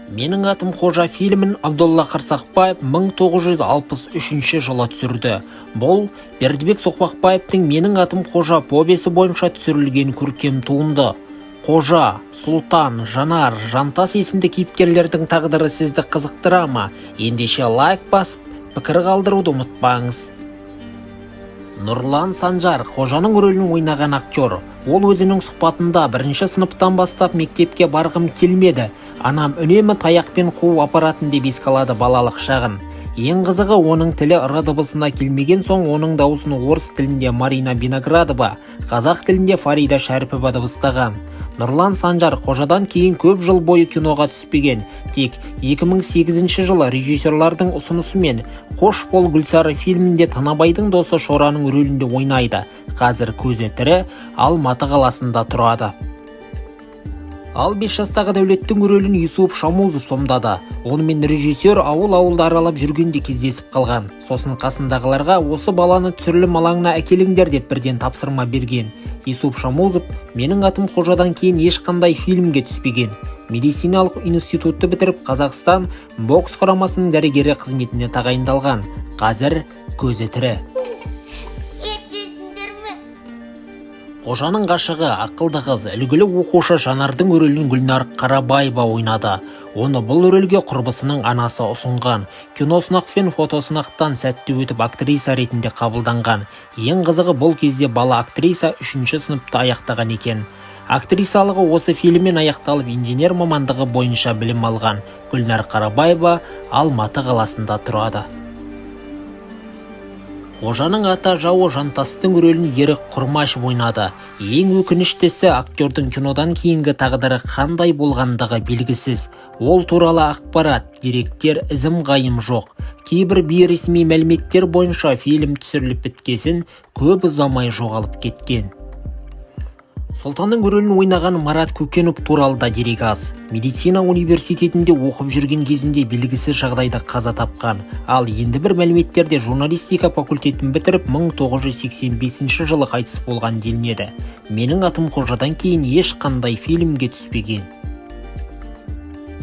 Менің атым Қожа фильмін Абдолла Қарсақбаев 1963 жылы түсірді. Бұл Бердібек Соқпақбаевтың Менің атым Қожа повесі бойынша түсірілген көркем туынды. Қожа, Сұлтан, Жанар, Жантас есімді кейіпкерлердің тағдыры сізді қызықтыра ма? Ендеше лайк басып, пікір қалдыруды ұмытпаңыз. Нұрлан Санжар Қожаның рөлін ойнаған актер. Ол өзінің сұхбатында бірінші сыныптан бастап мектепке барғым келмеді. Анам үнемі таяқпен қуып апаратын деп еске алады балалық шағын. Ең қызығы оның тілі ыры дыбысына келмеген соң оның дауысын орыс тілінде Марина Виноградова, қазақ тілінде Фарида Шәріпова дыбыстаған. Нұрлан Санжар Қожадан кейін көп жыл бойы киноға түспеген. Тек 2008 жылы режиссерлардың ұсынысымен Қош бол Гүлсары фильмінде Танабайдың досы Шораның рөлінде ойнайды. Қазір көзі тірі, Алматы қаласында тұрады. Ал 5 жастағы Дәулеттің рөлін Юсуп Шамузов сомдады. Онымен режиссер ауыл-ауылды аралап жүргенде кездесіп қалған. Сосын қасындағыларға осы баланы түсірілім алаңына әкеліңдер деп бірден тапсырма берген. Юсуп Шамузов Менің атым Қожадан кейін ешқандай фильмге түспеген. Медициналық институтты бітіріп Қазақстан бокс құрамасының дәрігері қызметіне тағайындалған. Қазір көзі тірі. Қожаның ғашығы, ақылды қыз, үлгілі оқушы Жанардың рөлін Гүлнар Қарабаева ойнады. Оны бұл рөлге құрбысының анасы ұсынған. Киносынақ пен фотосынақтан сәтті өтіп актриса ретінде қабылданған. Ең қызығы бұл кезде бала актриса 3-ші сыныпта аяқтаған екен. Актрисалығы осы фильммен аяқталып инженер мамандығы бойынша білім алған. Гүлнар Қарабаева Алматы қаласында тұрады. Қожаның ата жауы Жантастың рөлін Ерік Құрмашев ойнады. Ең өкініштісі актердің кинодан кейінгі тағдыры қандай болғандығы белгісіз. Ол туралы ақпарат, деректер ізім-ғайым жоқ. Кейбір бейресми мәліметтер бойынша фильм түсіріліп біткесін көп ұзамай жоғалып кеткен. Сұлтанның рөлін ойнаған Марат Көкенов туралы да дерек аз. Медицина университетінде оқып жүрген кезінде белгісіз жағдайда қаза тапқан. Ал енді бір мәліметтерде журналистика факультетін бітіріп 1985 жылы қайтыс болған делінеді. Менің атым Қожадан кейін ешқандай фильмге түспеген.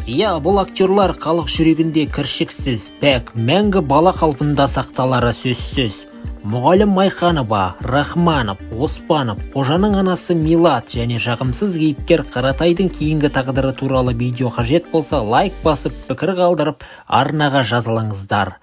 Бұл актерлар халық жүрегінде кіршіксіз, пәк, мәңгі бала қалпында сақталары сөзсіз. Мұғалім Майханова, Рахманов, Оспанов, Қожаның анасы Милат және жағымсыз кейіпкер Қаратайдың кейінгі тағдыры туралы видео қажет болса лайк басып, пікір қалдырып, арнаға жазылыңыздар.